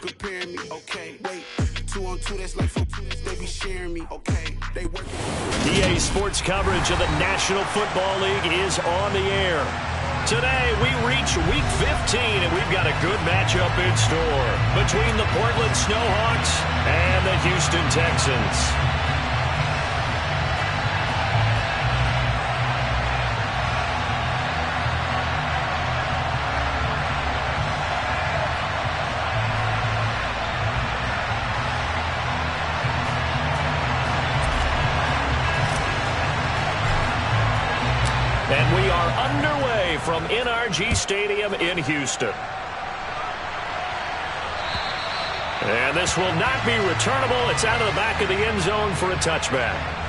preparing me, okay. Wait, 2-on-2, that's like 4, they be sharing me, okay. They working. EA Sports coverage of the National Football League is on the air. Today, we reach Week 15, and we've got a good matchup in store between the Portland Snowhawks and the Houston Texans. And we are underway from NRG Stadium in Houston. And this will not be returnable. It's out of the back of the end zone for a touchback.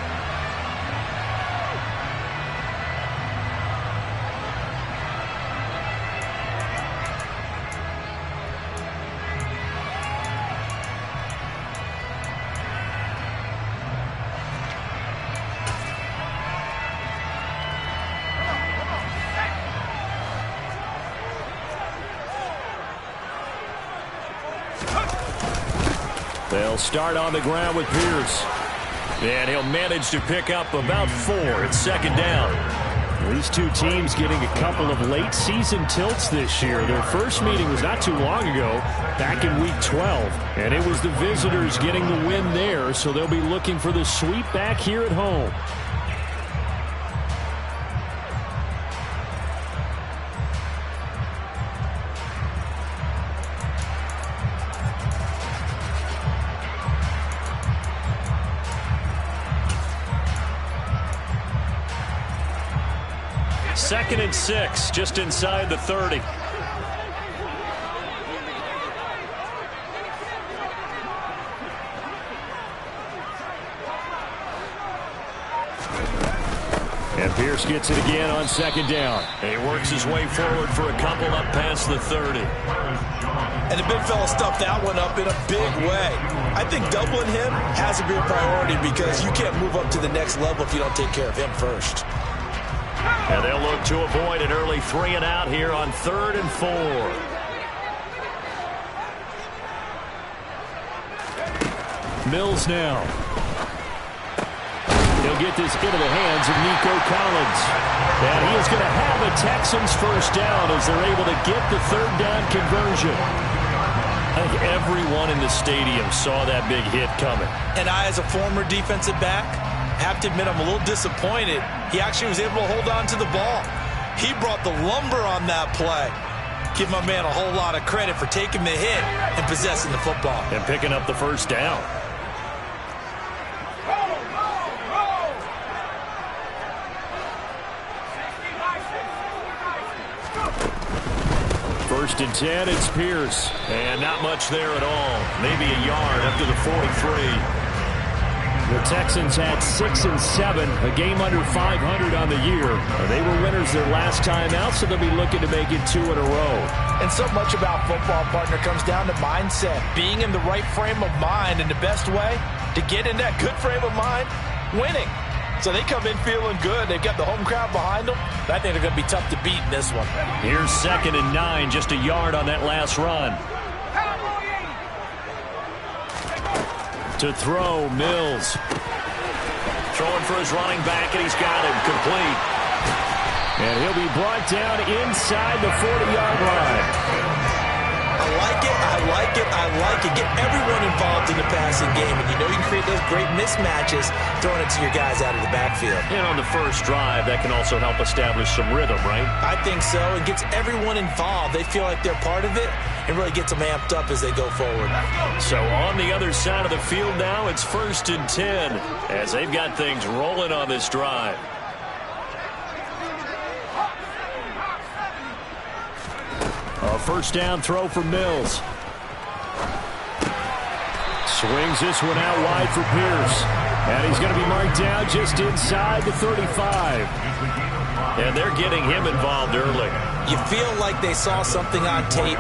They'll start on the ground with Pierce. And he'll manage to pick up about 4. It's second down. These two teams getting a couple of late season tilts this year. Their first meeting was not too long ago, back in Week 12. And it was the visitors getting the win there, so they'll be looking for the sweep back here at home. Second and 6, just inside the 30. And Pierce gets it again on second down. He works his way forward for a couple up past the 30. And the big fella stuffed that one up in a big way. I think doubling him has to be a priority because you can't move up to the next level if you don't take care of him first. And they'll look to avoid an early 3 and out here on 3rd and 4. Mills now. He'll get this into the hands of Nico Collins. And he is going to have a Texans first down as they're able to get the 3rd down conversion. I think everyone in the stadium saw that big hit coming. And I, as a former defensive back, have to admit I'm a little disappointed. He actually was able to hold on to the ball. He brought the lumber on that play. Give my man a whole lot of credit for taking the hit and possessing the football. And picking up the first down. First and 10, it's Pierce. And not much there at all. Maybe a yard up to the 43. The Texans had 6 and 7, a game under 500 on the year. They were winners their last time out, so they'll be looking to make it 2 in a row. And so much about football, partner, comes down to mindset. Being in the right frame of mind, and the best way to get in that good frame of mind, winning. So they come in feeling good. They've got the home crowd behind them. I think they're going to be tough to beat in this one. Here's 2nd and 9, just a yard on that last run. To throw, Mills. Throwing for his running back, and he's got him complete. And he'll be brought down inside the 40-yard line. I like it, I like it, I like it. Get everyone involved in the passing game, and you know you can create those great mismatches throwing it to your guys out of the backfield. And on the first drive, that can also help establish some rhythm, right? I think so. It gets everyone involved. They feel like they're part of it. It really gets them amped up as they go forward. So on the other side of the field now, it's 1st and 10 as they've got things rolling on this drive. A first down throw for Mills. Swings this one out wide for Pierce. And he's going to be marked down just inside the 35. And they're getting him involved early. You feel like they saw something on tape,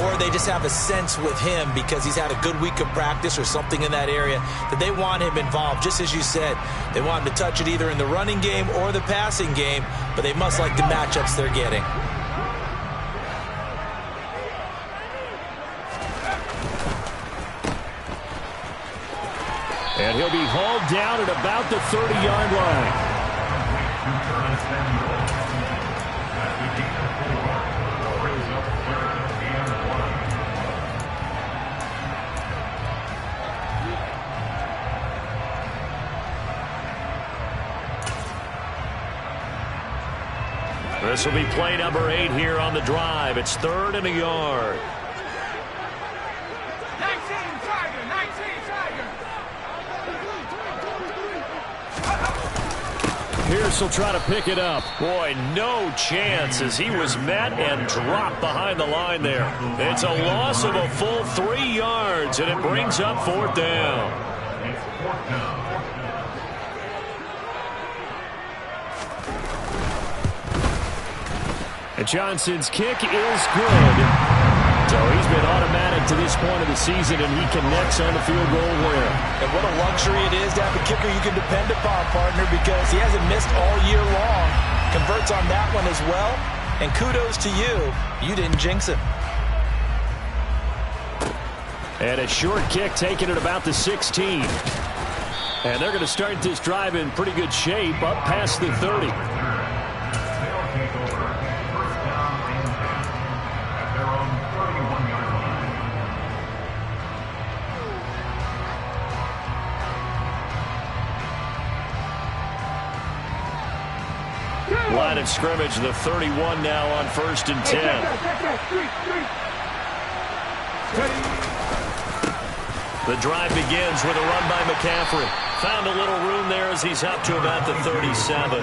or they just have a sense with him because he's had a good week of practice or something in that area that they want him involved. Just as you said, they want him to touch it either in the running game or the passing game, but they must like the matchups they're getting. And he'll be hauled down at about the 30-yard line. This will be play number 8 here on the drive. It's 3rd and a yard. 19 Tiger. Pierce will try to pick it up. Boy, no chance as he was met and dropped behind the line there. It's a loss of a full 3 yards, and it brings up 4th down. And Johnson's kick is good. So he's been automatic to this point of the season, and he connects on the field goal there. And what a luxury it is to have a kicker you can depend upon, partner, because he hasn't missed all year long. Converts on that one as well. And kudos to you. You didn't jinx him. And a short kick taken at about the 16. And they're going to start this drive in pretty good shape up past the 30. Line of scrimmage, the 31 now on 1st and 10. The drive begins with a run by McCaffrey. Found a little room there as he's up to about the 37.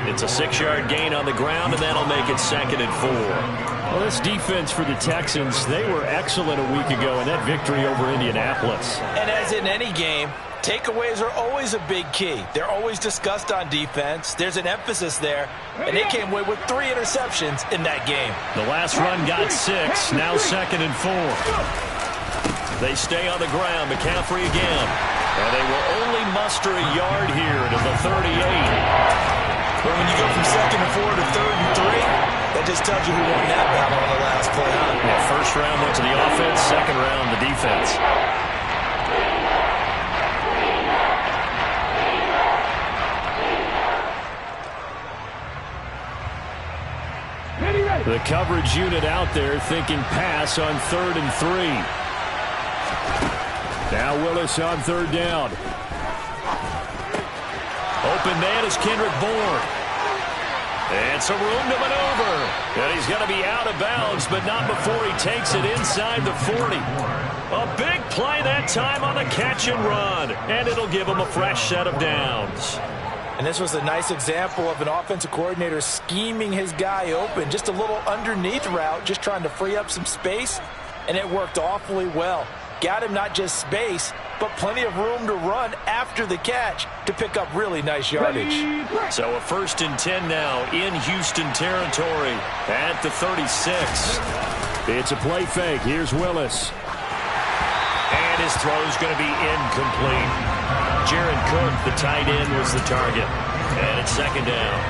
It's a 6-yard gain on the ground, and that'll make it 2nd and 4. Well, this defense for the Texans, they were excellent a week ago in that victory over Indianapolis. And as in any game, takeaways are always a big key. They're always discussed on defense. There's an emphasis there, and they came away with 3 interceptions in that game. The last run got 6, now 2nd and 4. They stay on the ground. McCaffrey again. And they will only muster a yard here to the 38. But when you go from 2nd and 4 to 3rd and 3, that just tells you who won that battle on the last play. Yeah, first round went to the offense, second round the defense. The coverage unit out there thinking pass on 3rd and 3. Now Willis on 3rd down. Open man is Kendrick Bourne. And some room to maneuver. And he's going to be out of bounds, but not before he takes it inside the 40. A big play that time on the catch and run. And it'll give him a fresh set of downs. And this was a nice example of an offensive coordinator scheming his guy open. Just a little underneath route, just trying to free up some space. And it worked awfully well. Got him not just space, but plenty of room to run after the catch to pick up really nice yardage. So a 1st and 10 now in Houston territory at the 36. It's a play fake. Here's Willis. And his throw's going to be incomplete. Jared Cook, the tight end, was the target. And it's 2nd down.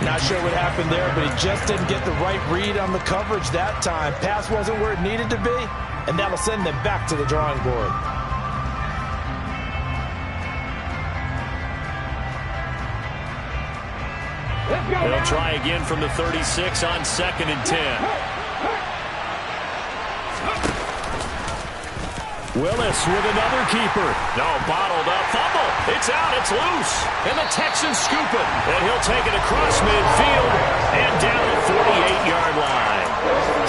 Not sure what happened there, but he just didn't get the right read on the coverage that time. Pass wasn't where it needed to be, and that'll send them back to the drawing board. They'll try again from the 36 on 2nd and 10. Willis with another keeper. No, bottled up. Fumble. It's out. It's loose. And the Texans scoop it. And he'll take it across midfield and down the 48-yard line.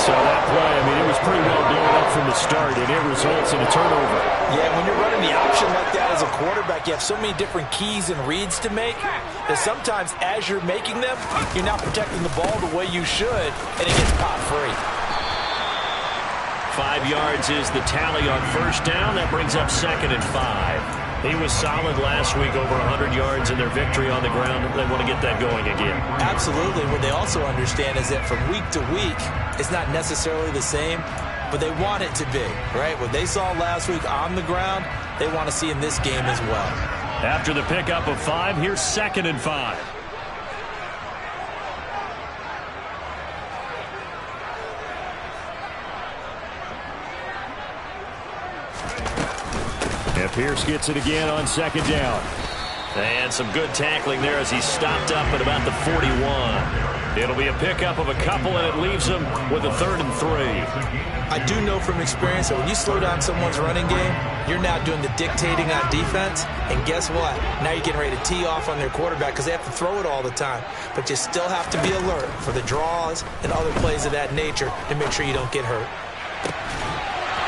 So that play, I mean, it was pretty well blown up from the start, and it results in a turnover. Yeah, when you're running the option like that as a quarterback, you have so many different keys and reads to make that sometimes as you're making them, you're not protecting the ball the way you should, and it gets popped free. 5 yards is the tally on 1st down. That brings up 2nd and 5. He was solid last week, over 100 yards in their victory on the ground. They want to get that going again. Absolutely. What they also understand is that from week to week, it's not necessarily the same, but they want it to be, right? What they saw last week on the ground, they want to see in this game as well. After the pickup of 5, here's 2nd and 5. And And Pierce gets it again on second down. And some good tackling there as he stopped up at about the 41. It'll be a pickup of a couple, and it leaves him with a 3rd and 3. I do know from experience that when you slow down someone's running game, you're now doing the dictating on defense. And guess what? Now you're getting ready to tee off on their quarterback because they have to throw it all the time. But you still have to be alert for the draws and other plays of that nature to make sure you don't get hurt.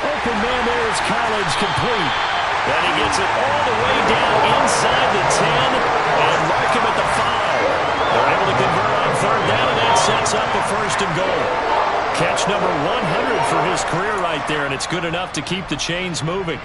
Open man there is Collins, complete. Then he gets it all the way down inside the 10 and mark him at the 5. They're able to convert on 3rd down, and that sets up a 1st and goal. Catch number 100 for his career right there, and it's good enough to keep the chains moving.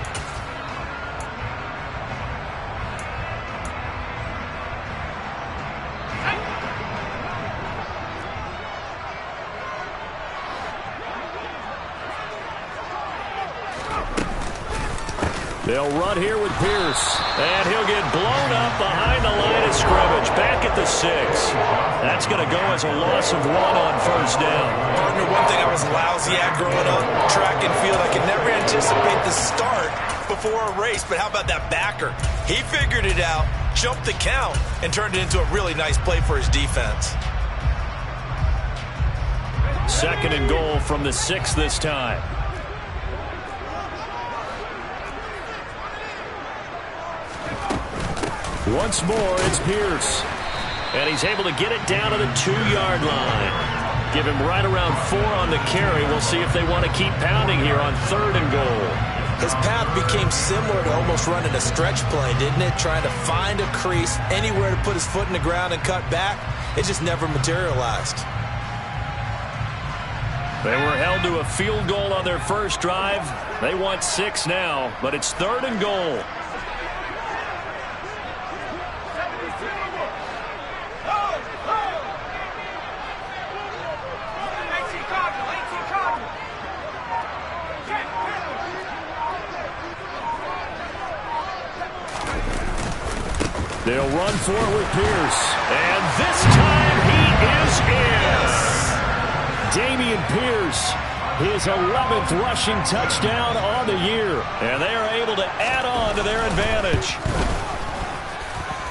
They'll run here with Pierce. And he'll get blown up behind the line of scrimmage. Back at the 6. That's going to go as a loss of 1 on 1st down. Partner, one thing I was lousy at growing up, track and field, I could never anticipate the start before a race. But how about that backer? He figured it out, jumped the count, and turned it into a really nice play for his defense. 2nd and goal from the 6 this time. Once more, it's Pierce. And he's able to get it down to the 2-yard line. Give him right around 4 on the carry. We'll see if they want to keep pounding here on 3rd and goal. His path became similar to almost running a stretch play, didn't it? Trying to find a crease, anywhere to put his foot in the ground and cut back. It just never materialized. They were held to a field goal on their first drive. They want 6 now, but it's 3rd and goal. They'll run for it with Pierce. And this time he is in. Dameon Pierce, his 11th rushing touchdown on the year. And they are able to add on to their advantage.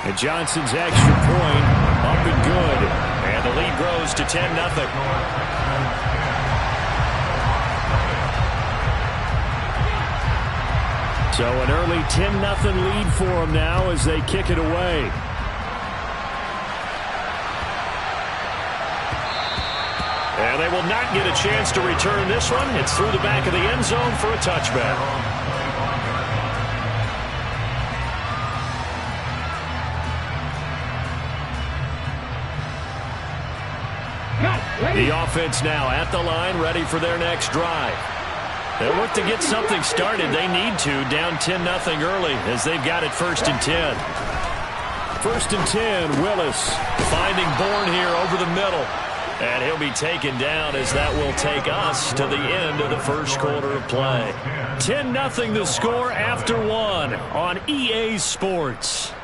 And Johnson's extra point up and good. And the lead grows to 10-0. So an early 10-0 lead for them now as they kick it away. And they will not get a chance to return this one. It's through the back of the end zone for a touchback. The offense now at the line, ready for their next drive. They'll look to get something started. They need to, down 10-0 early as they've got it 1st and 10. 1st and 10, Willis. Finding Bourne here over the middle. And he'll be taken down as that will take us to the end of the first quarter of play. 10-0 the score after 1 on EA Sports.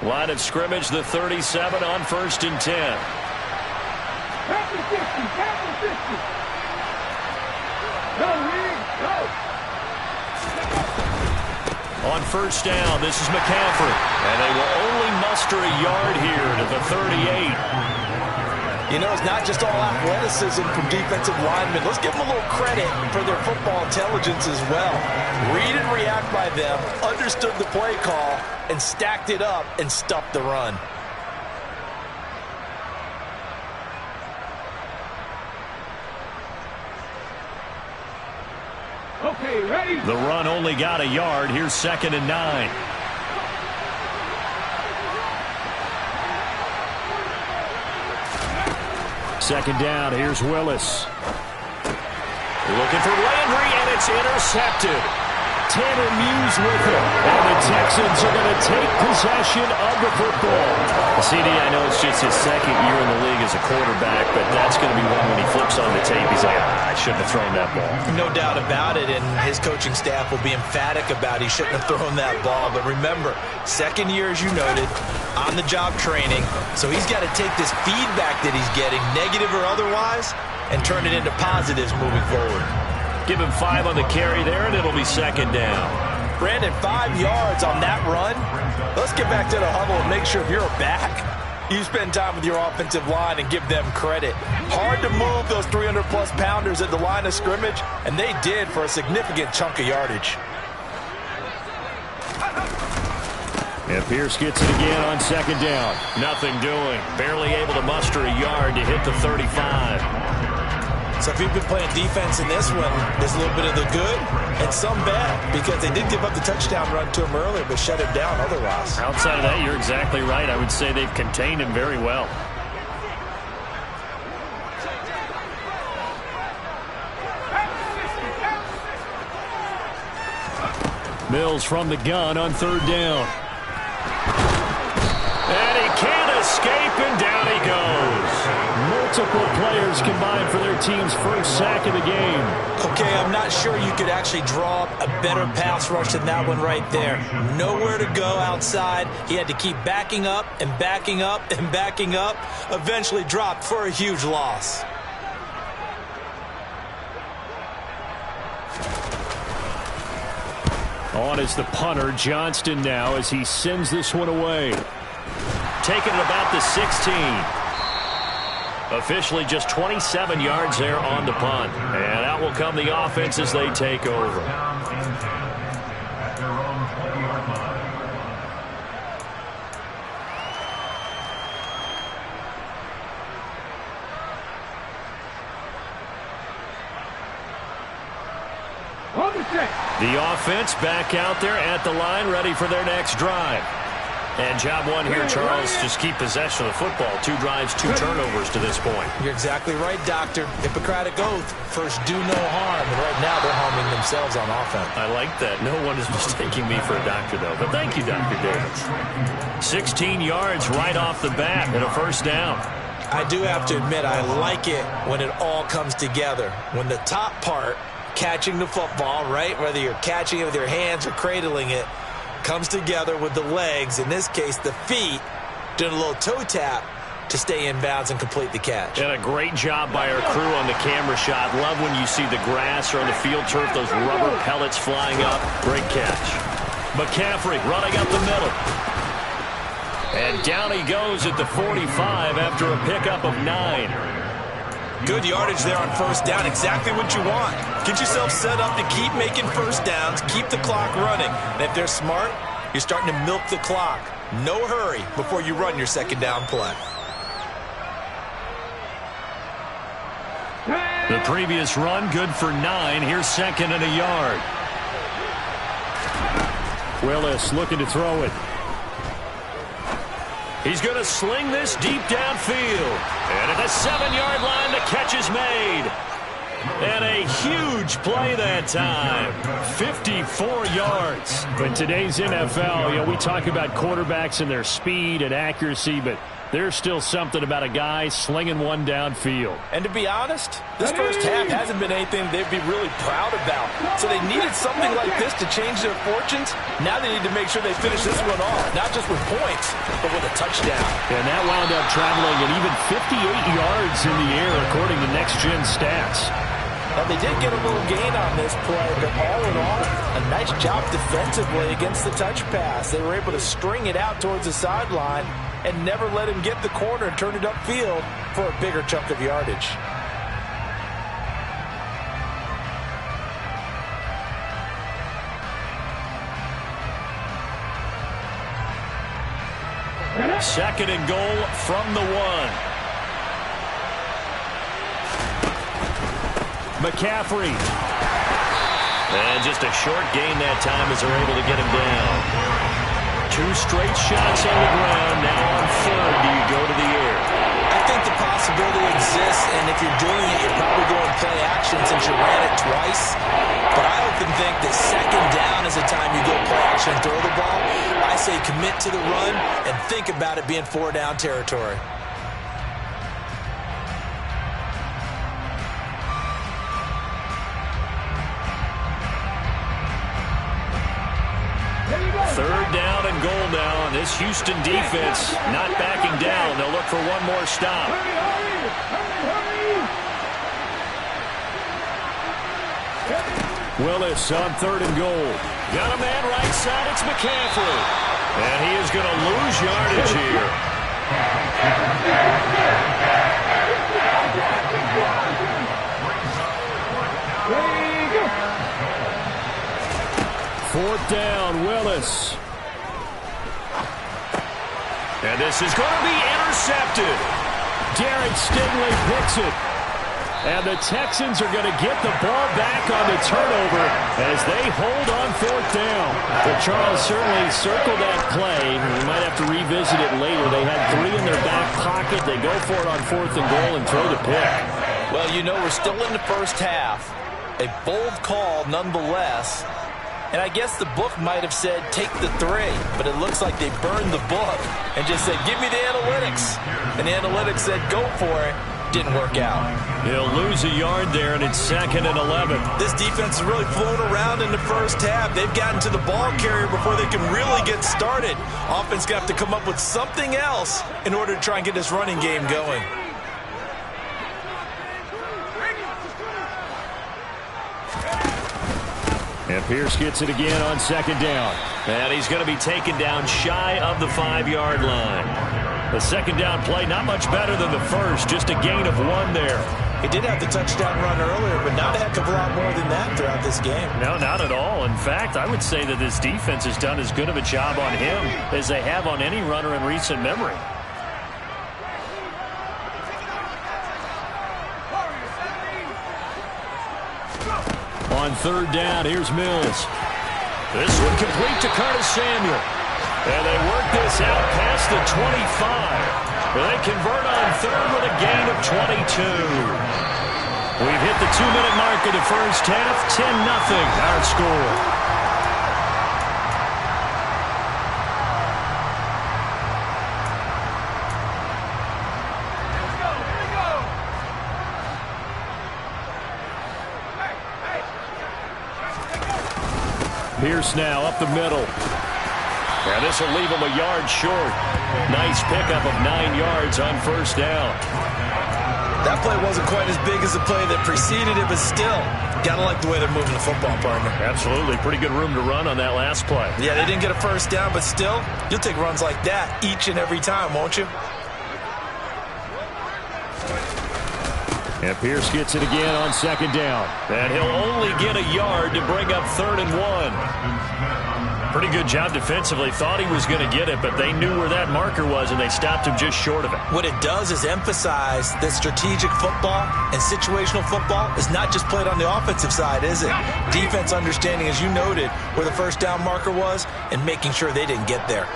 Line of scrimmage, the 37 on 1st and 10. On 1st down, this is McCaffrey. And they will only muster a yard here to the 38. You know, it's not just all athleticism from defensive linemen. Let's give them a little credit for their football intelligence as well. Read and react by them, understood the play call, and stacked it up and stuffed the run. Okay, ready? The run only got a yard. Here's 2nd and 9. Second down, here's Willis. Looking for Landry, and it's intercepted. Tanner Muse with him. And the Texans are going to take possession of the football. CD, I know it's just his second year in the league as a quarterback, but that's going to be one when he flips on the tape. He's like, I shouldn't have thrown that ball. No doubt about it, and his coaching staff will be emphatic about he shouldn't have thrown that ball. But remember, second year, as you noted, on-the-job training. So he's got to take this feedback that he's getting, negative or otherwise, and turn it into positives moving forward. Give him 5 on the carry there, and it'll be second down. Brandon, 5 yards on that run. Let's get back to the huddle and make sure if you're back, you spend time with your offensive line and give them credit. Hard to move those 300-plus pounders at the line of scrimmage, and they did for a significant chunk of yardage. And Pierce gets it again on second down. Nothing doing. Barely able to muster a yard to hit the 35. So if you've been playing defense in this one, there's a little bit of the good and some bad, because they did give up the touchdown run to him earlier, but shut him down otherwise. Outside of that, you're exactly right. I would say they've contained him very well. Mills from the gun on third down. And he can't escape, and down he goes. Multiple players combined for their team's first sack of the game. Okay, I'm not sure you could actually draw up a better pass rush than that one right there. Nowhere to go outside. He had to keep backing up and backing up and backing up. Eventually dropped for a huge loss. On is the punter, Johnston, now as he sends this one away. Taking it about the 16. Officially just 27 yards there on the punt. And out will come the offense as they take over. The offense back out there at the line, ready for their next drive. And job one here, Charles, just keep possession of the football. 2 drives, 2 turnovers to this point. You're exactly right, Doctor. Hippocratic oath. First, do no harm. And right now, they're harming themselves on offense. I like that. No one is mistaking me for a doctor, though. But thank you, Dr. Davis. 16 yards right off the bat and a first down. I do have to admit, I like it when it all comes together. When the top part, catching the football, right, whether you're catching it with your hands or cradling it, comes together with the legs, in this case the feet, doing a little toe tap to stay in bounds and complete the catch. And a great job by our crew on the camera shot. Love when you see the grass or on the field turf, those rubber pellets flying up. Great catch. McCaffrey running up the middle. And down he goes at the 45 after a pickup of 9. Good yardage there on first down. Exactly what you want. Get yourself set up to keep making first downs, keep the clock running. And if they're smart, you're starting to milk the clock. No hurry before you run your second down play. The previous run good for 9. Here's second and a yard. Willis looking to throw it. He's going to sling this deep downfield. And at the 7-yard line, the catch is made. And a huge play that time. 54 yards. In today's NFL, we talk about quarterbacks and their speed and accuracy, but there's still something about a guy slinging one downfield. And to be honest, this first half hasn't been anything they'd be really proud about. So they needed something like this to change their fortunes. Now they need to make sure they finish this one off, not just with points, but with a touchdown. And that wound up traveling at even 58 yards in the air, according to Next Gen Stats. Now, they did get a little gain on this play, but all in all, a nice job defensively against the touch pass. They were able to string it out towards the sideline and never let him get the corner and turn it upfield for a bigger chunk of yardage. Second and goal from the 1. McCaffrey. And just a short gain that time as they're able to get him down. 2 straight shots on the ground. Now on third, do you go to the air? I think the possibility exists exists, and if you're doing it, you're probably going play action since you ran it twice. But I often think that second down is the time you go play action and throw the ball. I say commit to the run and think about it being 4-down territory. Third down and goal now, and this Houston defense not backing down. They'll look for one more stop. Willis on third and goal. Got a man right side. It's McCaffrey. And he is going to lose yardage here. Fourth down, Willis. And this is going to be intercepted. Derek Stingley picks it. And the Texans are going to get the ball back on the turnover as they hold on fourth down. Well, Charles certainly circled that play. We might have to revisit it later. They had 3 in their back pocket. They go for it on fourth and goal and throw the pick. Well, you know, we're still in the first half. A bold call nonetheless. And I guess the book might have said, take the 3. But it looks like they burned the book and just said, give me the analytics. And the analytics said, go for it. Didn't work out. He'll lose a yard there, and it's 2nd and 11. This defense has really flown around in the first half. They've gotten to the ball carrier before they can really get started. Offense got to come up with something else in order to try and get this running game going. And Pierce gets it again on second down. And he's going to be taken down shy of the 5-yard line. The second down play, not much better than the first, just a gain of 1 there. He did have the touchdown run earlier, but not a heck of a lot more than that throughout this game. No, not at all. In fact, I would say that this defense has done as good of a job on him as they have on any runner in recent memory. On third down, here's Mills. This one complete to Curtis Samuel. And they work this out past the 25. They convert on third with a gain of 22. We've hit the 2-minute mark of the first half. 10-0 our score. Pierce now up the middle. And this will leave him a yard short. Nice pickup of 9 yards on first down. That play wasn't quite as big as the play that preceded it, but still, gotta like the way they're moving the football, partner. Absolutely. Pretty good room to run on that last play. Yeah, they didn't get a first down, but still, you'll take runs like that each and every time, won't you? And Pierce gets it again on second down. And he'll only get a yard to bring up 3rd and 1. Pretty good job defensively. Thought he was going to get it, but they knew where that marker was, and they stopped him just short of it. What it does is emphasize that strategic football and situational football is not just played on the offensive side, is it? Defense understanding, as you noted, where the first down marker was and making sure they didn't get there.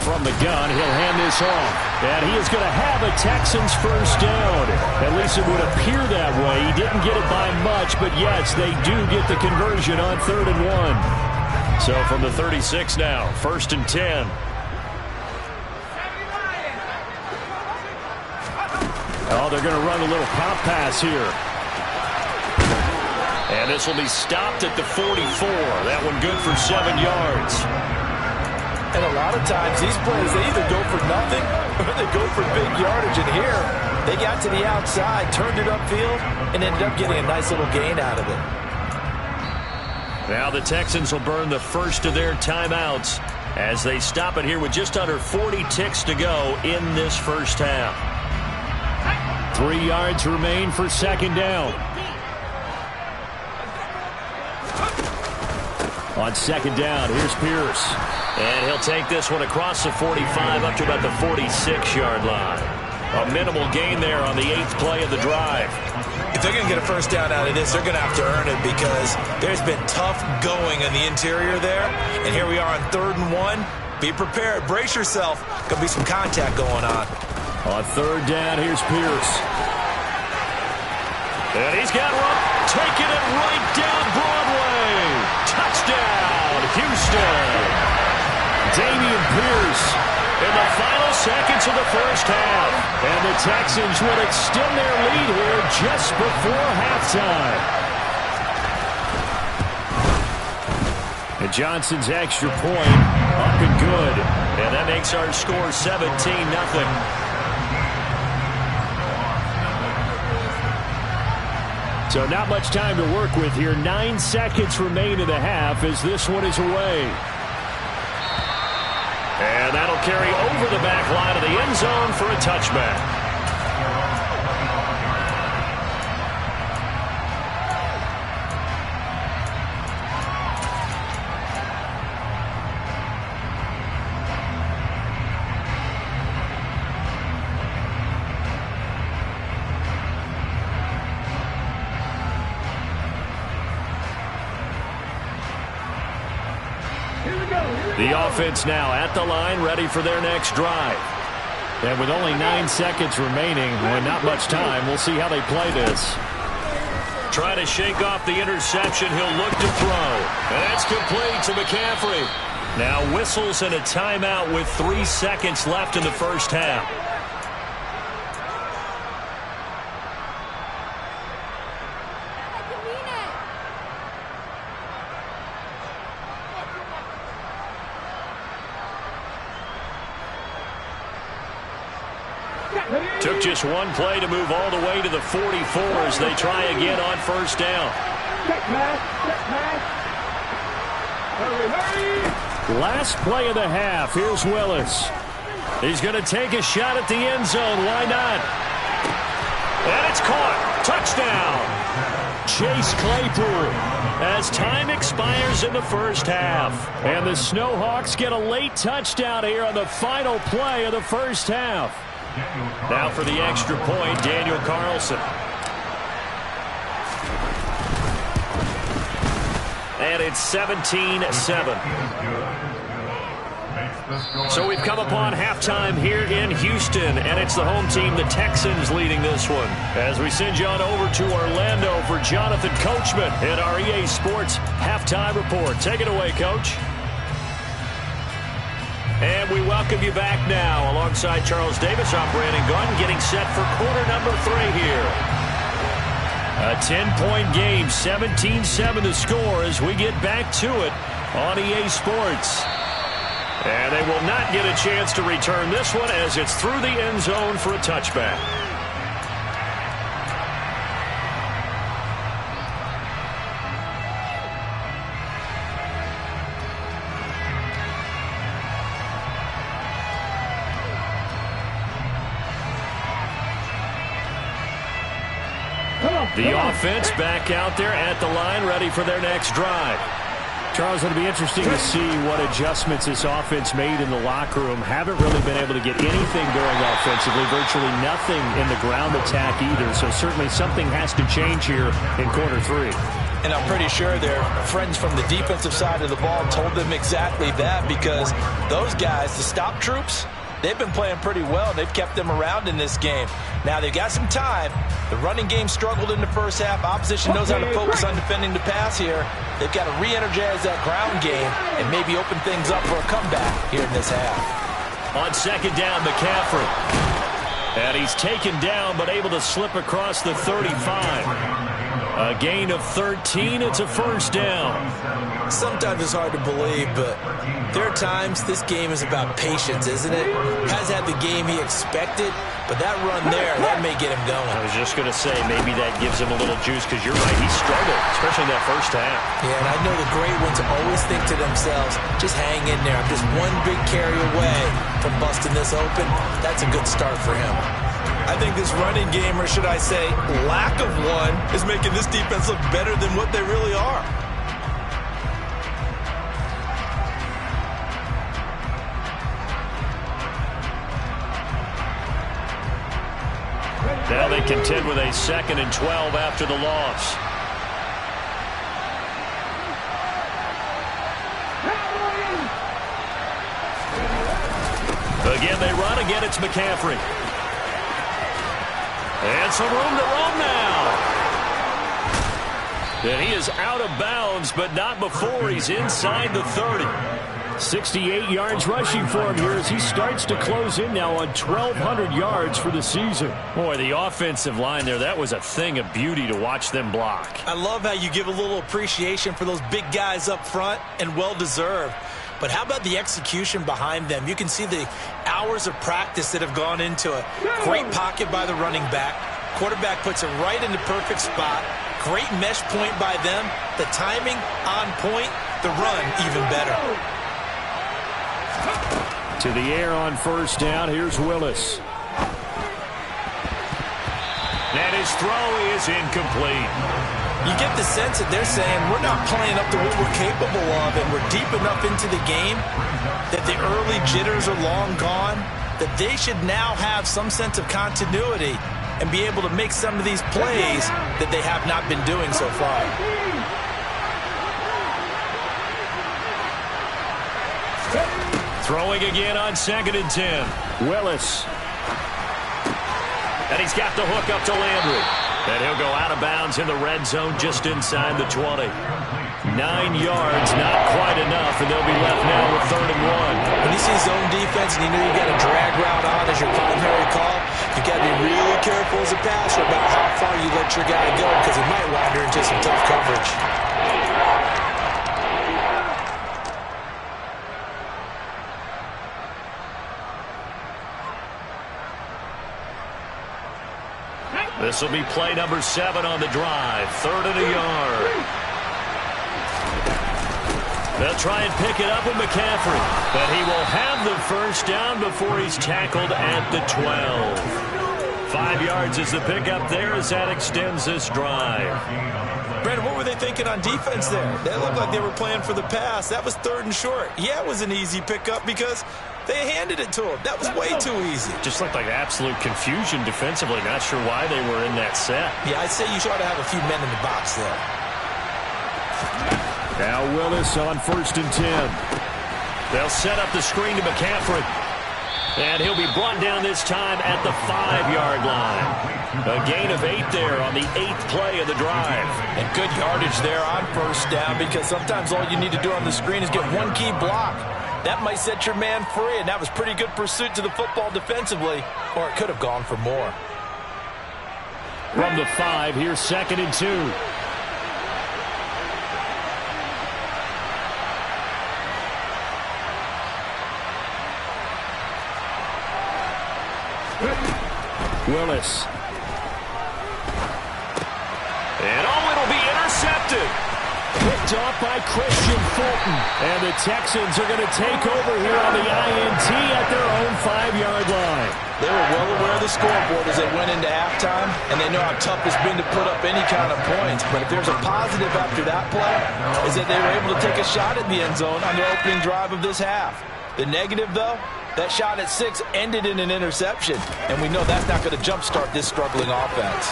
From the gun, he'll hand this off. And he is going to have a Texans first down. At least it would appear that way. He didn't get it by much, but yes, they do get the conversion on 3rd and 1. So from the 36 now, 1st and 10. Oh, they're going to run a little pop pass here. And this will be stopped at the 44. That one good for 7 yards. And a lot of times, these plays, they either go for nothing or they go for big yardage. And here, they got to the outside, turned it upfield, and ended up getting a nice little gain out of it. Now the Texans will burn the first of their timeouts as they stop it here with just under 40 ticks to go in this first half. 3 yards remain for second down. On second down, here's Pierce. And he'll take this one across the 45 up to about the 46-yard line. A minimal gain there on the 8th play of the drive. If they're going to get a first down out of this, they're going to have to earn it because there's been tough going in the interior there. And here we are on 3rd and 1. Be prepared. Brace yourself. Going to be some contact going on. On third down, here's Pierce. And he's got one, taking it right down Broadway. Touchdown, Houston. Dameon Pierce In the final seconds of the first half. And the Texans will extend their lead here just before halftime. And Johnson's extra point up and good. And that makes our score 17-0. So not much time to work with here. 9 seconds remain in the half as this one is away. And that'll carry over the back line of the end zone for a touchback. The offense now at the line, ready for their next drive. And with only 9 seconds remaining and not much time, we'll see how they play this. Trying to shake off the interception. He'll look to throw. And that's complete to McCaffrey. Now whistles and a timeout with 3 seconds left in the first half. Took just one play to move all the way to the 44 as they try again on first down. Last play of the half. Here's Willis. He's going to take a shot at the end zone. Why not? And it's caught. Touchdown. Chase Claypool as time expires in the first half. And the Snowhawks get a late touchdown here on the final play of the first half. Now for the extra point, Daniel Carlson. And it's 17-7. So we've come upon halftime here in Houston, and it's the home team, the Texans, leading this one. As we send you on over to Orlando for Jonathan Coachman in our EA Sports Halftime Report. Take it away, Coach. And we welcome you back now alongside Charles Davis. I'm Brandon Gunn getting set for quarter number 3 here. A 10-point game, 17-7 the score as we get back to it on EA Sports. And they will not get a chance to return this one as it's through the end zone for a touchback. The offense back out there at the line, ready for their next drive. Charles, it'll be interesting to see what adjustments this offense made in the locker room. Haven't really been able to get anything going offensively, virtually nothing in the ground attack either. So certainly something has to change here in quarter 3. And I'm pretty sure their friends from the defensive side of the ball told them exactly that, because those guys, the stop troops, they've been playing pretty well. They've kept them around in this game. Now they've got some time. The running game struggled in the first half. Opposition knows how to focus on defending the pass here. They've got to re-energize that ground game and maybe open things up for a comeback here in this half. On second down, McCaffrey. And he's taken down but able to slip across the 35. A gain of 13. It's a first down. Sometimes it's hard to believe, but there are times this game is about patience, isn't it? Has had the game he expected, but that run there, that may get him going. I was just going to say, maybe that gives him a little juice, because you're right, he struggled, especially in that first half. Yeah, and I know the great ones always think to themselves, just hang in there. I'm just one big carry away from busting this open. That's a good start for him. I think this running game, or should I say lack of one, is making this defense look better than what they really are. Now they contend with a 2nd and 12 after the loss. Again, they run. Again, it's McCaffrey. And some room to roam now. And he is out of bounds, but not before he's inside the 30. 68 yards rushing for him here as he starts to close in now on 1,200 yards for the season. Boy, the offensive line there, that was a thing of beauty to watch them block. I love how you give a little appreciation for those big guys up front, and well-deserved. But how about the execution behind them? You can see the hours of practice that have gone into it. Great pocket by the running back. Quarterback puts it right in the perfect spot. Great mesh point by them. The timing on point. The run even better. To the air on first down. Here's Willis. And his throw is incomplete. You get the sense that they're saying we're not playing up to what we're capable of, and we're deep enough into the game that the early jitters are long gone, that they should now have some sense of continuity and be able to make some of these plays that they have not been doing so far. Throwing again on 2nd and 10. Willis. And he's got the hook up to Landry. And he'll go out of bounds in the red zone just inside the 20. 9 yards, not quite enough, and they'll be left now with 3rd and 1. When you see zone defense and you know you got a drag route on as your primary call, you got to be really careful as a passer about how far you let your guy go because he might wander into some tough coverage. This will be play number 7 on the drive. 3rd and a yard. They'll try and pick it up with McCaffrey. But he will have the first down before he's tackled at the 12. 5 yards is the pickup there as that extends this drive. Brandon, what were they thinking on defense there? They looked like they were playing for the pass. That was 3rd and short. Yeah, it was an easy pickup because they handed it to him. That was way too easy. Just looked like absolute confusion defensively. Not sure why they were in that set. Yeah, I'd say you ought to have a few men in the box there. Now Willis on 1st and 10. They'll set up the screen to McCaffrey. And he'll be brought down this time at the 5-yard line. A gain of 8 there on the 8th play of the drive. And good yardage there on first down because sometimes all you need to do on the screen is get one key block. That might set your man free, and that was pretty good pursuit to the football defensively, or it could have gone for more. From the 5, here's 2nd and 2. Willis. And it'll be intercepted. Picked off by Christian Fulton. And the Texans are going to take over here on the INT at their own 5-yard line. They were well aware of the scoreboard as they went into halftime, and they know how tough it's been to put up any kind of points. But if there's a positive after that play, is that they were able to take a shot at the end zone on their opening drive of this half. The negative, though, that shot at 6 ended in an interception, and we know that's not going to jumpstart this struggling offense.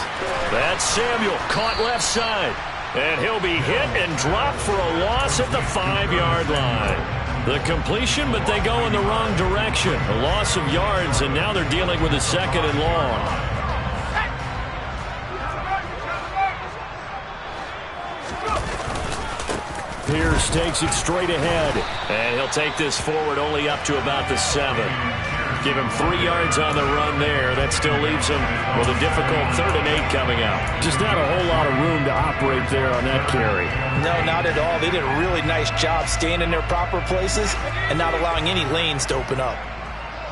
That's Samuel, caught left side. And he'll be hit and dropped for a loss at the 5-yard line. The completion, but they go in the wrong direction. A loss of yards, and now they're dealing with a 2nd and long. Pierce takes it straight ahead. And he'll take this forward only up to about the 7. Give him 3 yards on the run there. That still leaves him with a difficult 3rd and 8 coming out. Just not a whole lot of room to operate there on that carry. No, not at all. They did a really nice job staying in their proper places and not allowing any lanes to open up.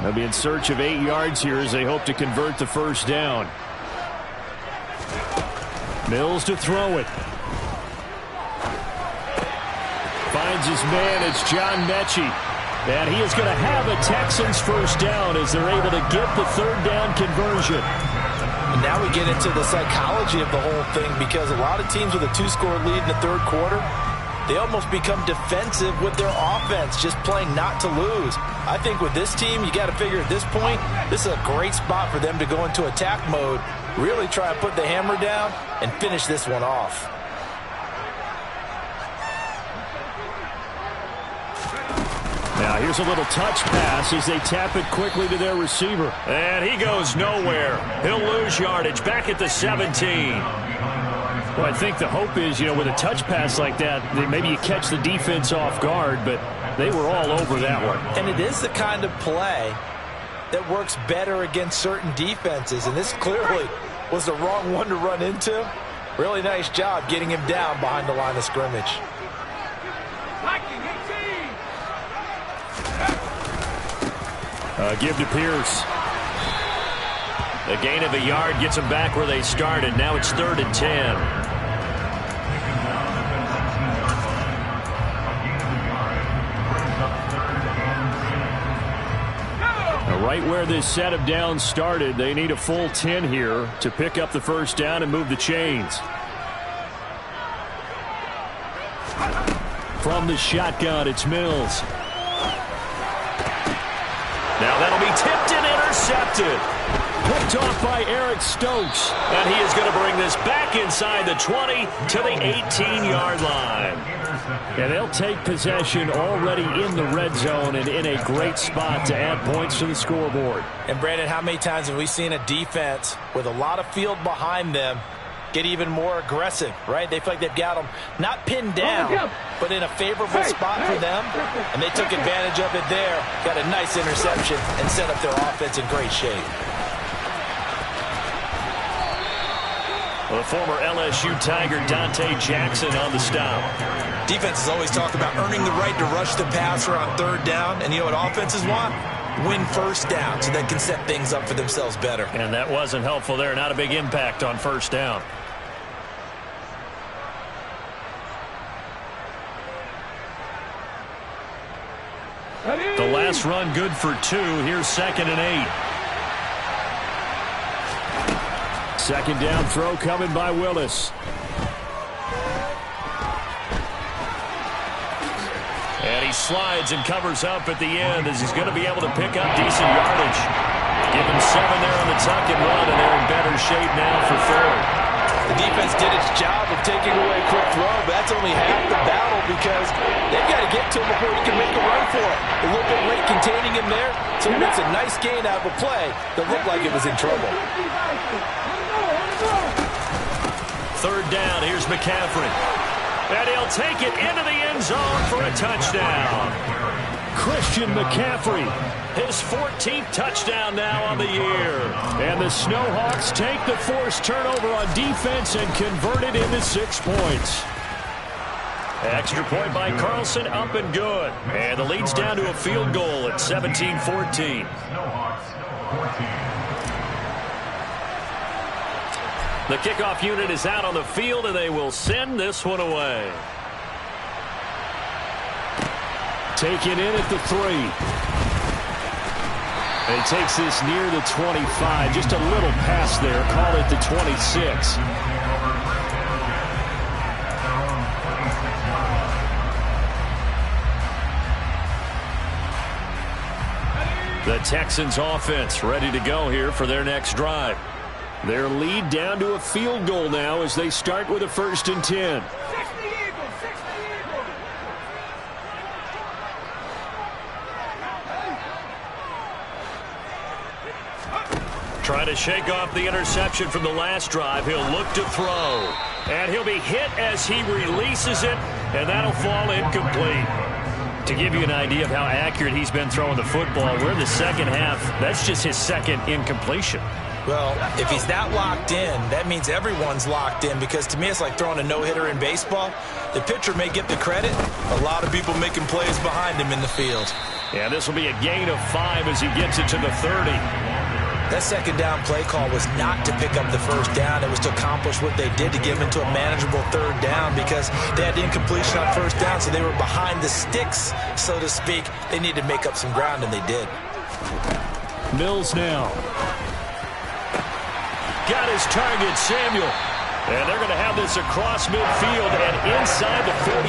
They'll be in search of 8 yards here as they hope to convert the first down. Mills to throw it. Finds his man. It's John Mechie. And he is going to have a Texans first down as they're able to get the 3rd down conversion. And now we get into the psychology of the whole thing because a lot of teams with a 2-score lead in the 3rd quarter, they almost become defensive with their offense, just playing not to lose. I think with this team, you got to figure at this point, this is a great spot for them to go into attack mode, really try and put the hammer down and finish this one off. Now here's a little touch pass as they tap it quickly to their receiver. And he goes nowhere. He'll lose yardage back at the 17. Well, I think the hope is, with a touch pass like that, maybe you catch the defense off guard, but they were all over that one. And it is the kind of play that works better against certain defenses, and this clearly was the wrong one to run into. Really nice job getting him down behind the line of scrimmage. Give to Pierce. The gain of a yard gets them back where they started. Now it's 3rd and 10. Right where this set of downs started, they need a full 10 here to pick up the first down and move the chains. From the shotgun, it's Mills. Now that'll be tipped and intercepted. Picked off by Eric Stokes. And he is going to bring this back inside the 20 to the 18-yard line. And they'll take possession already in the red zone and in a great spot to add points to the scoreboard. And, Brandon, how many times have we seen a defense with a lot of field behind them get even more aggressive, right? They feel like they've got them not pinned down, but in a favorable spot for them, and they took advantage of it there, got a nice interception, and set up their offense in great shape. Well, the former LSU Tiger Dante Jackson on the stop. Defenses always talk about earning the right to rush the passer on 3rd down, and you know what offenses want? Win first down so they can set things up for themselves better. And that wasn't helpful there. Not a big impact on 1st down. The last run good for 2. Here's 2nd and 8. 2nd down throw coming by Willis. And he slides and covers up at the end as he's going to be able to pick up decent yardage. Give him 7 there on the tuck and run, and they're in better shape now for 3rd. The defense did its job of taking away a quick throw, but that's only half the battle because they've got to get to him before he can make a run for it. A little bit late containing him there, so he makes a nice gain out of a play that looked like it was in trouble. 3rd down, here's McCaffrey. And he'll take it into the end zone for a touchdown. Christian McCaffrey. His 14th touchdown now on the year. And the Snowhawks take the forced turnover on defense and convert it into 6 points. Extra point by Carlson, up and good. And the lead's down to a field goal at 17-14. The kickoff unit is out on the field, and they will send this one away. Taken in at the 3. And he takes this near the 25. Just a little pass there. Call it the 26. The Texans offense ready to go here for their next drive. Their lead down to a field goal now as they start with a 1st and 10. Trying to shake off the interception from the last drive. He'll look to throw. And he'll be hit as he releases it, and that'll fall incomplete. To give you an idea of how accurate he's been throwing the football, we're in the 2nd half. That's just his 2nd incompletion. Well, if he's that locked in, that means everyone's locked in, because to me it's like throwing a no-hitter in baseball. The pitcher may get the credit. A lot of people making plays behind him in the field. Yeah, this will be a gain of 5 as he gets it to the 30. That 2nd down play call was not to pick up the 1st down. It was to accomplish what they did, to get them into a manageable 3rd down, because they had the incompletion on 1st down, so they were behind the sticks, so to speak. They needed to make up some ground, and they did. Mills now. Got his target, Samuel. And they're going to have this across midfield and inside the 45.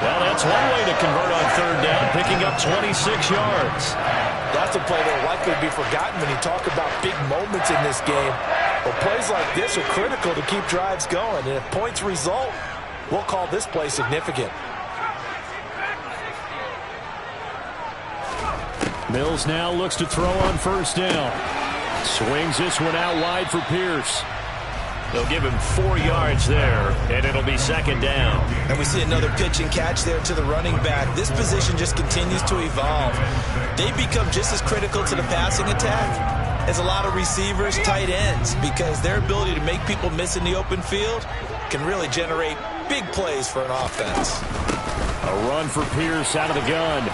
Well, that's one way to convert on 3rd down, picking up 26 yards. That's a play that will likely be forgotten when you talk about big moments in this game. Well, plays like this are critical to keep drives going, and if points result, we'll call this play significant. Mills now looks to throw on first down. Swings this one out wide for Pierce. They'll give him 4 yards there, and it'll be second down. And we see another pitch and catch there to the running back. This position just continues to evolve. They become just as critical to the passing attack as a lot of receivers, tight ends, because their ability to make people miss in the open field can really generate big plays for an offense. A run for Pierce out of the gun.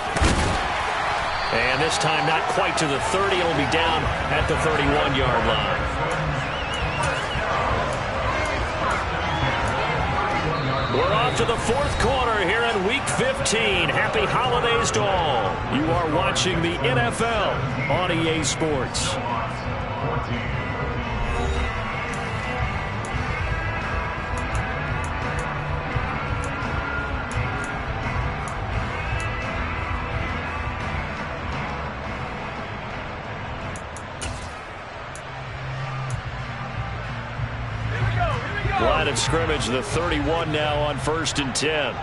And this time not quite to the 30. It'll be down at the 31-yard line. We're off to the fourth quarter here in Week 15. Happy holidays to all. You are watching the NFL on EA Sports. Line of scrimmage, the 31 now on 1st and 10.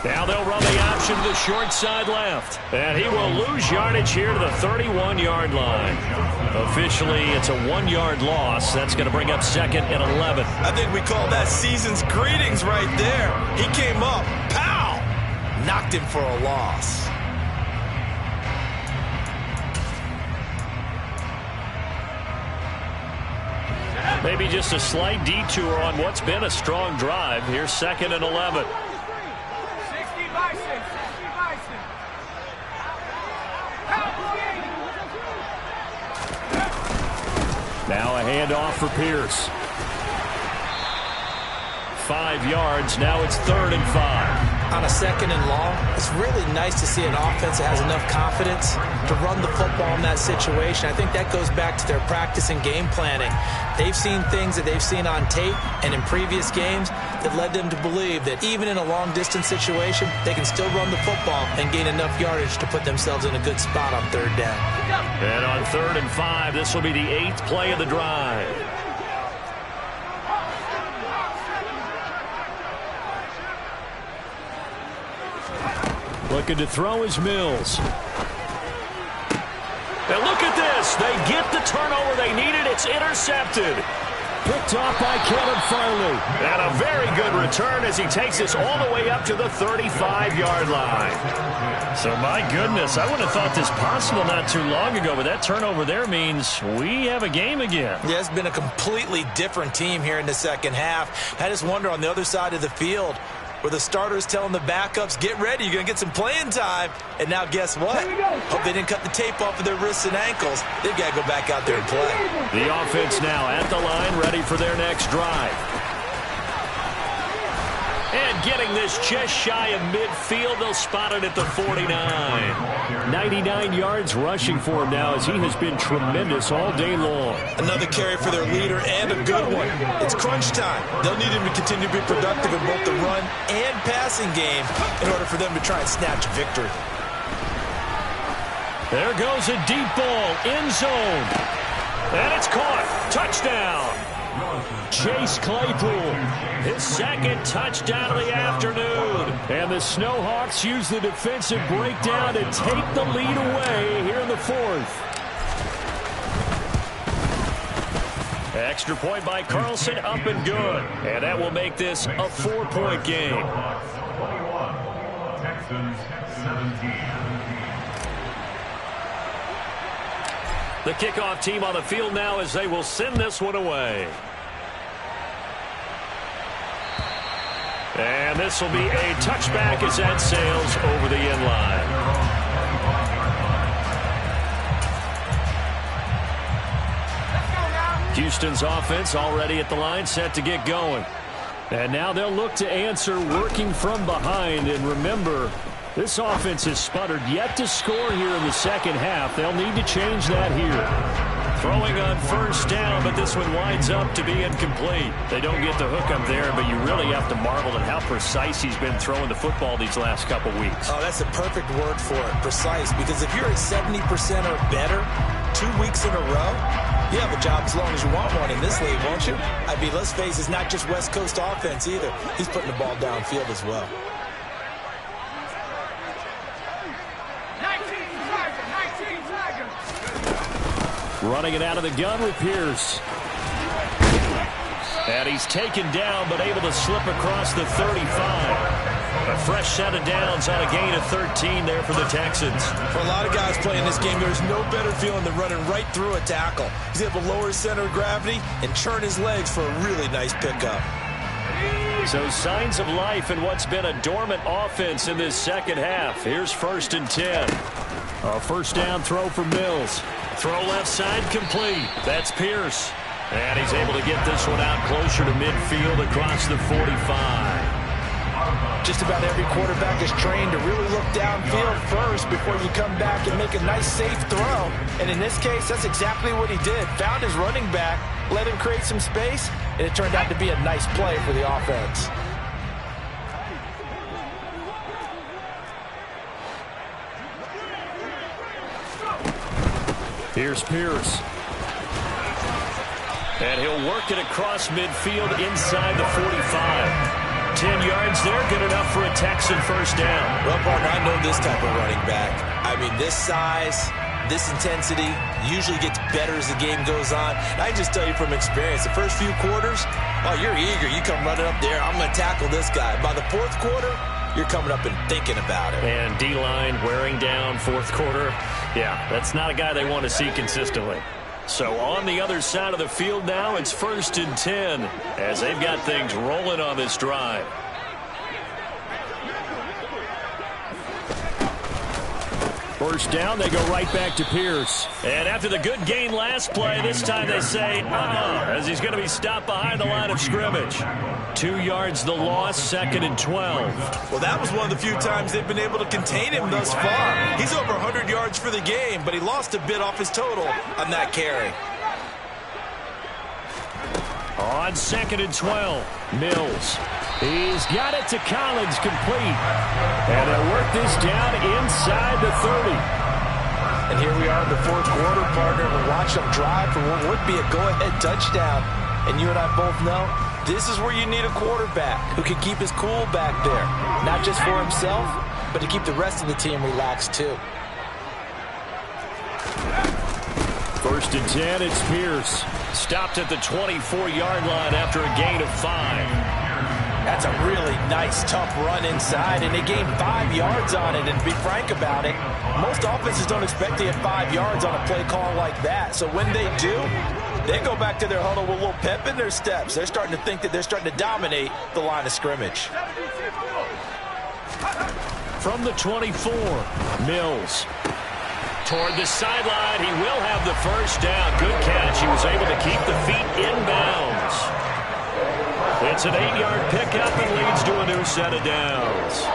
Now they'll run the option to the short side left. And he will lose yardage here to the 31-yard line. Officially, it's a 1-yard loss. That's going to bring up 2nd and 11. I think we call that season's greetings right there. He came up, pow! Knocked him for a loss. Maybe just a slight detour on what's been a strong drive. Here's 2nd and 11. 60 Bison. Now a handoff for Pierce. 5 yards. Now it's 3rd and 5. On a 2nd and long, it's really nice to see an offense that has enough confidence to run the football in that situation. I think that goes back to their practice and game planning. They've seen things that they've seen on tape and in previous games that led them to believe that even in a long-distance situation, they can still run the football and gain enough yardage to put themselves in a good spot on 3rd down. And on 3rd and 5, this will be the 8th play of the drive. Looking to throw is Mills. And look at this. They get the turnover they needed. It's intercepted. Picked off by Kevin Farley. And a very good return as he takes us all the way up to the 35-yard line. So, my goodness, I wouldn't have thought this possible not too long ago, but that turnover there means we have a game again. Yeah, it's been a completely different team here in the second half. I just wonder on the other side of the field, where the starters telling the backups, get ready, you're going to get some playing time. And now guess what? Hope they didn't cut the tape off of their wrists and ankles. They've got to go back out there and play. The offense now at the line, ready for their next drive. And getting this just shy of midfield, they'll spot it at the 49. 99 yards rushing for him now as he has been tremendous all day long. Another carry for their leader and a good one. It's crunch time. They'll need him to continue to be productive in both the run and passing game in order for them to try and snatch a victory. There goes a deep ball, end zone. And it's caught. Touchdown. Chase Claypool. His 2nd touchdown of the afternoon. And the Snowhawks use the defensive breakdown to take the lead away here in the 4th. Extra point by Carlson, up and good. And that will make this a 4-point game. Texans 17. The kickoff team on the field now as they will send this one away. And this will be a touchback as that sails over the end line. Houston's offense already at the line, set to get going. And now they'll look to answer working from behind. And remember, this offense has sputtered yet to score here in the second half. They'll need to change that here. Throwing on first down, but this one winds up to be incomplete. They don't get the hook up there, but you really have to marvel at how precise he's been throwing the football these last couple weeks. Oh, that's a perfect word for it, precise, because if you're at 70% or better 2 weeks in a row, You have a job as long as you want one in this league, won't you? I mean, let's face it, it's not just West Coast offense either. He's putting the ball downfield as well. 19 Tiger. Running it out of the gun with Pierce. And he's taken down, but able to slip across the 35. A fresh set of downs on a gain of 13 there for the Texans. For a lot of guys playing this game, there's no better feeling than running right through a tackle. He's able to lower his center of gravity and churn his legs for a really nice pickup. So signs of life in what's been a dormant offense in this second half. Here's 1st and 10. A first down throw for Mills. Throw left side complete. That's Pierce. And he's able to get this one out closer to midfield across the 45. Just about every quarterback is trained to really look downfield first before you come back and make a nice, safe throw. And in this case, that's exactly what he did. Found his running back, let him create some space, and it turned out to be a nice play for the offense. Here's Pierce. And he'll work it across midfield inside the 45. 10 yards there, good enough for a Texan first down. Well, partner, I know this type of running back. I mean, this size, this intensity usually gets better as the game goes on. And I just tell you from experience, the first few quarters, oh, you're eager. You come running up there, I'm going to tackle this guy. By the 4th quarter, you're coming up and thinking about it. And D-line wearing down 4th quarter. Yeah, that's not a guy they want to see consistently. So on the other side of the field now, it's 1st and 10 as they've got things rolling on this drive. First down, they go right back to Pierce. And after the good gain last play, this time they say, as he's going to be stopped behind the line of scrimmage. 2 yards the loss, 2nd and 12. Well, that was one of the few times they've been able to contain him thus far. He's over 100 yards for the game, but he lost a bit off his total on that carry. On 2nd and 12, Mills. He's got it to Collins, complete. And they'll work this down inside the 30. And here we are in the 4th quarter, partner. We're watching them drive for what would be a go-ahead touchdown. And you and I both know this is where you need a quarterback who can keep his cool back there. Not just for himself, but to keep the rest of the team relaxed too. 1st and 10, it's Pierce. Stopped at the 24-yard line after a gain of 5. That's a really nice, tough run inside, and they gained 5 yards on it. And to be frank about it, most offenses don't expect to get 5 yards on a play call like that. So when they do, they go back to their huddle with a little pep in their steps. They're starting to think that they're starting to dominate the line of scrimmage. From the 24, Mills. Toward the sideline, he will have the first down. Good catch. He was able to keep the feet inbounds. It's an 8-yard pickup and leads to a new set of downs.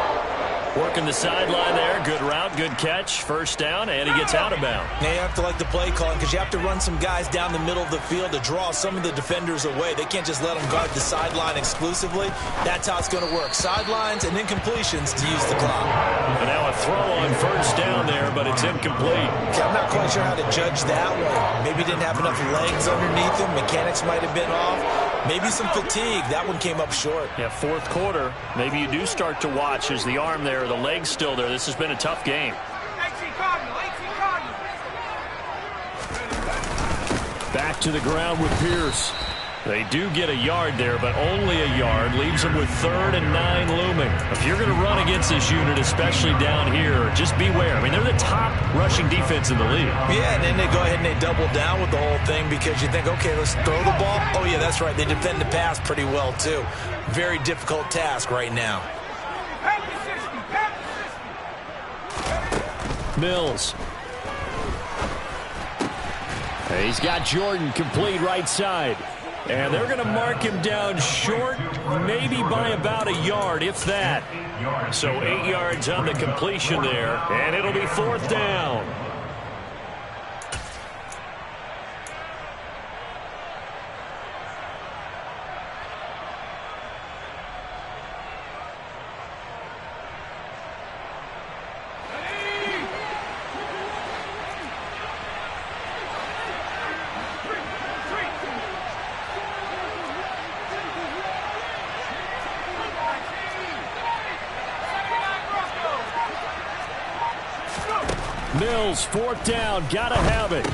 Working the sideline there. Good route, good catch. First down, and he gets out of bounds. Now you have to like the play calling because you have to run some guys down the middle of the field to draw some of the defenders away. They can't just let them guard the sideline exclusively. That's how it's going to work. Sidelines and then completions to use the clock. And now a throw on first down there, but it's incomplete. Okay, I'm not quite sure how to judge that one. Maybe he didn't have enough legs underneath him. Mechanics might have been off. Maybe some fatigue. That one came up short. Yeah, 4th quarter. Maybe you do start to watch as the arm there, the leg's still there. This has been a tough game. 18 Cardinal. Back to the ground with Pierce. They do get a yard there, but only a yard. Leaves them with 3rd and 9 looming. If you're going to run against this unit, especially down here, just beware. I mean, they're the top rushing defense in the league. Yeah, and then they go ahead and they double down with the whole thing because you think, okay, let's throw the ball. Oh, yeah, that's right. They defend the pass pretty well, too. Very difficult task right now. Mills. He's got Jordan complete right side. And they're going to mark him down short, maybe by about a yard, if that. So 8 yards on the completion there, and it'll be 4th down. Mills, fourth down, gotta have it.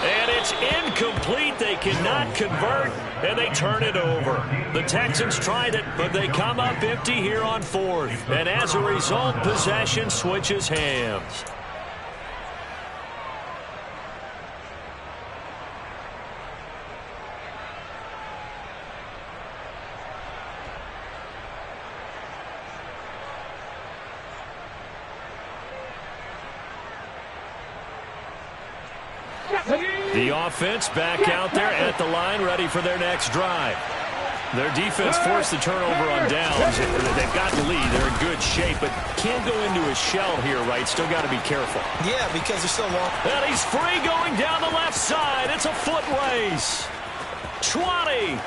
And it's incomplete. They cannot convert, and they turn it over. The Texans tried it, but they come up empty here on fourth. And as a result, possession switches hands. The offense back out there at the line, ready for their next drive. Their defense forced the turnover on downs. They've got the lead. They're in good shape, but can't go into a shell here, right? Still got to be careful. Yeah, because they're so long. And he's free going down the left side. It's a foot race. 20.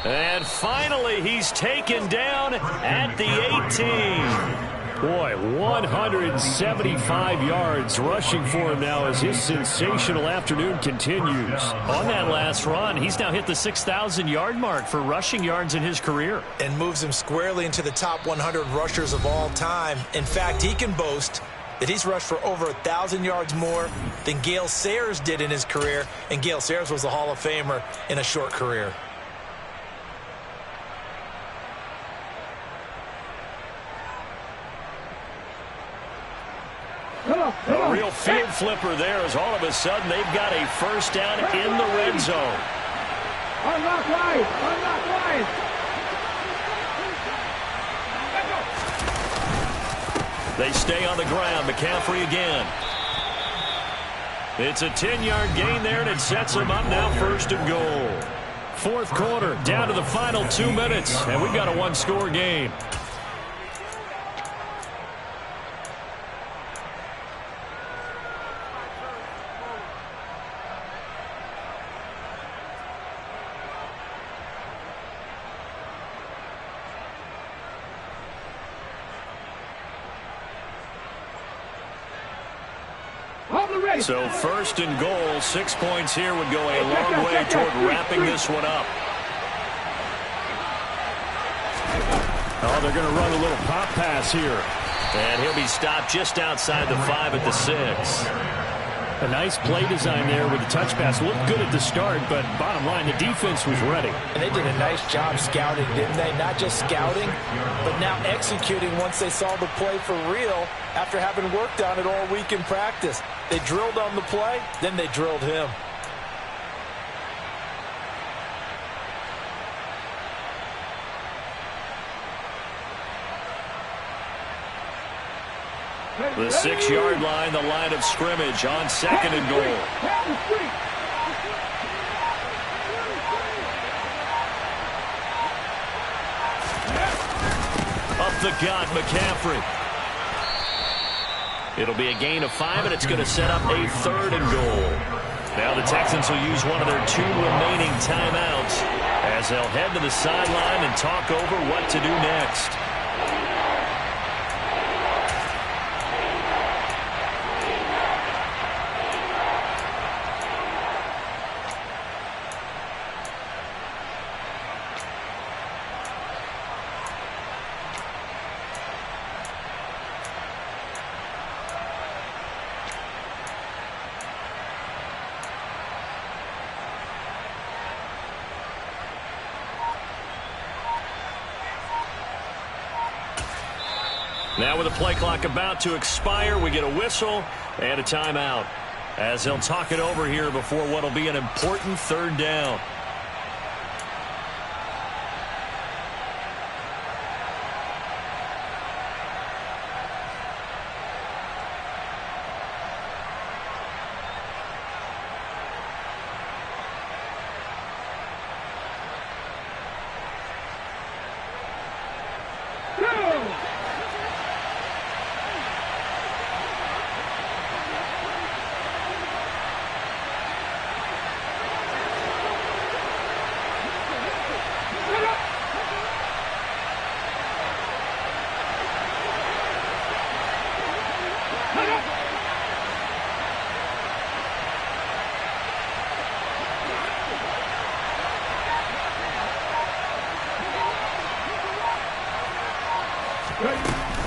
And finally, he's taken down at the 18. Boy, 175 yards rushing for him now as his sensational afternoon continues. On that last run, he's now hit the 6,000-yard mark for rushing yards in his career. And moves him squarely into the top 100 rushers of all time. In fact, he can boast that he's rushed for over 1,000 yards more than Gale Sayers did in his career. And Gale Sayers was a Hall of Famer in a short career. A real field flipper there as all of a sudden they've got a first down in the red zone. Unlock wide! Unlock wide! They stay on the ground. McCaffrey again. It's a 10-yard gain there, and it sets them up now first and goal. Fourth quarter, down to the final 2 minutes, and we've got a one-score game. So first and goal, 6 points here would go a long way toward wrapping this one up. Oh, they're going to run a little pop pass here. And he'll be stopped just outside the 5 at the 6. A nice play design there with the touch pass. Looked good at the start, but bottom line, the defense was ready. And they did a nice job scouting, didn't they? Not just scouting, but now executing once they saw the play for real after having worked on it all week in practice. They drilled on the play, then they drilled him. The 6-yard line, the line of scrimmage on second and goal. Up the gut, McCaffrey. It'll be a gain of 5, and it's going to set up a third and goal. Now the Texans will use one of their 2 remaining timeouts as they'll head to the sideline and talk over what to do next. Now with the play clock about to expire, we get a whistle and a timeout as they'll talk it over here before what will be an important third down.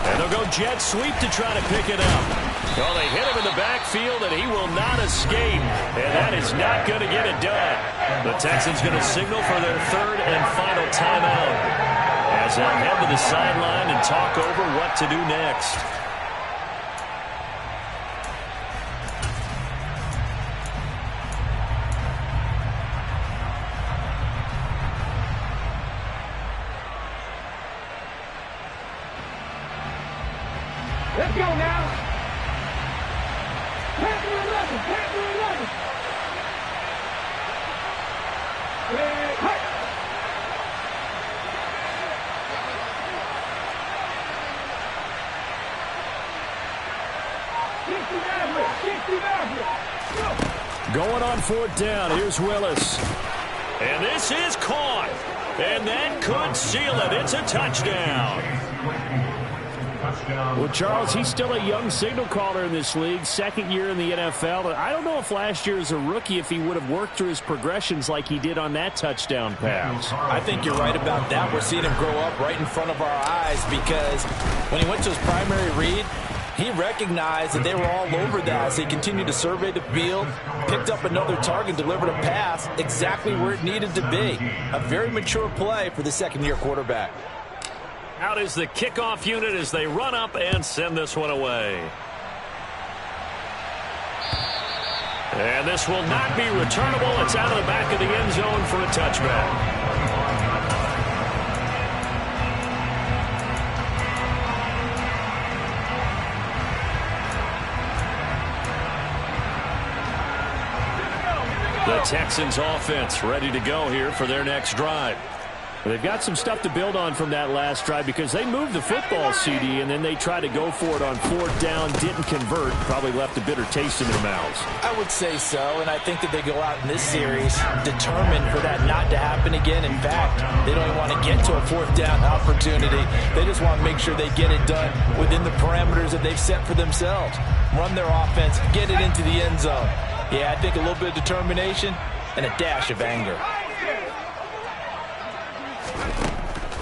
And they'll go jet sweep to try to pick it up. Well, they hit him in the backfield, and he will not escape. And that is not going to get it done. The Texans going to signal for their third and final timeout as they'll head to the sideline and talk over what to do next. Let's go now. Pass to 11. Pass to 11. Hey, hey. Going on fourth down. Here's Willis. And this is caught. And that could seal it. It's a touchdown. Well, Charles, he's still a young signal caller in this league, second year in the NFL. I don't know if last year as a rookie if he would have worked through his progressions like he did on that touchdown pass. I think you're right about that. We're seeing him grow up right in front of our eyes because when he went to his primary read, he recognized that they were all over that. So he continued to survey the field, picked up another target, delivered a pass exactly where it needed to be. A very mature play for the second-year quarterback. Out is the kickoff unit as they run up and send this one away. And this will not be returnable. It's out of the back of the end zone for a touchback. The Texans offense ready to go here for their next drive. Well, they've got some stuff to build on from that last drive because they moved the football, CD, and then they tried to go for it on fourth down, didn't convert, probably left a bitter taste in their mouths. I would say so, and I think that they go out in this series determined for that not to happen again. In fact, they don't even want to get to a fourth down opportunity. They just want to make sure they get it done within the parameters that they've set for themselves. Run their offense, get it into the end zone. Yeah, I think a little bit of determination and a dash of anger.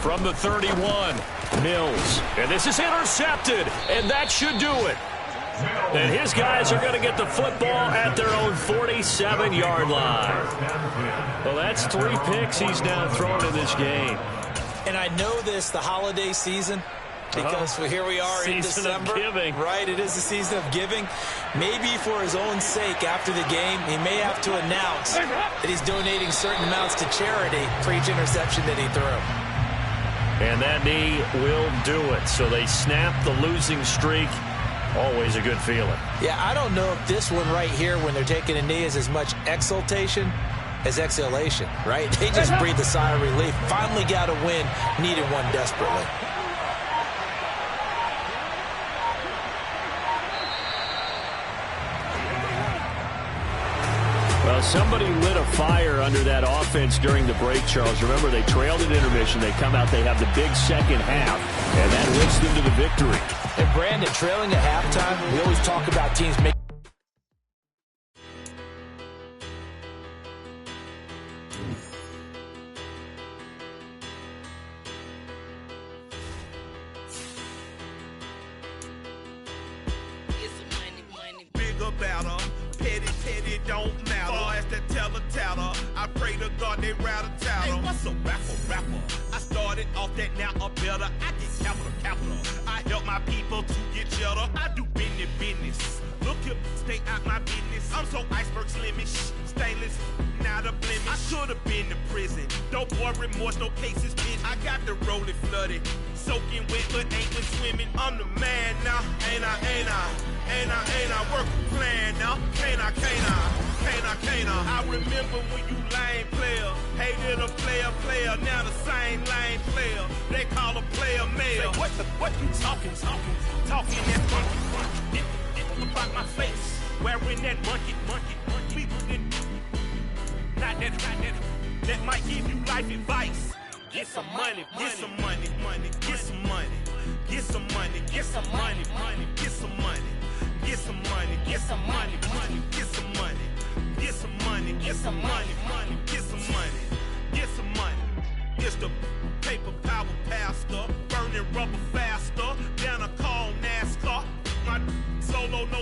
From the 31, Mills. And this is intercepted, and that should do it. And his guys are going to get the football at their own 47-yard line. Well, that's 3 picks he's now thrown in this game. And I know this, the holiday season, because here we are in December. Season of giving. Right, it is the season of giving. Maybe for his own sake after the game, he may have to announce that he's donating certain amounts to charity for each interception that he threw. And that knee will do it. So they snap the losing streak. Always a good feeling. Yeah, I don't know if this one right here, when they're taking a knee, is as much exultation as exhalation, right? They just breathe a sigh of relief. Finally got a win, needed one desperately. Well, somebody lit a fire under that offense during the break, Charles. Remember, they trailed at intermission. They come out, they have the big second half, and that lifts them to the victory. And Brandon, trailing at halftime, we always talk about teams making I pray to God they rattle tattle. Hey, what's a rapper? I started off that, now I'm better. I get capital. I help my people to get cheddar. I do business. Look here, stay out my business. I'm so iceberg slimish, stainless, not a blemish. I should have been to prison. No boy remorse, no cases pinned. I got the rolling flooded, soaking wet, but ain't been swimming. I'm the man now, ain't I work a plan now, can't I? I remember when you lame player, hated a player, now the same lame player. They call a player male. Say, what you talking that monkey. It about my face, wearing that monkey. Not that might give you life advice. Get some money. It's the paper power pastor, burning rubber faster than a call NASCAR. My solo, no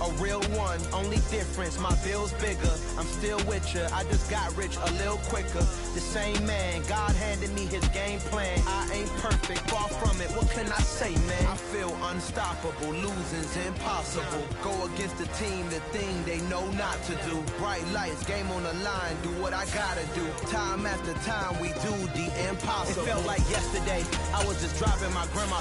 a real one. Only difference, my bill's bigger. I'm still with ya. I just got rich a little quicker. The same man, God handed me his game plan. I ain't perfect, far from it. What can I say, man? I feel unstoppable. Losing's impossible. Go against the team, the thing they know not to do. Bright lights, game on the line. Do what I gotta do. Time after time, we do the impossible. It felt like yesterday. I was just driving my grandma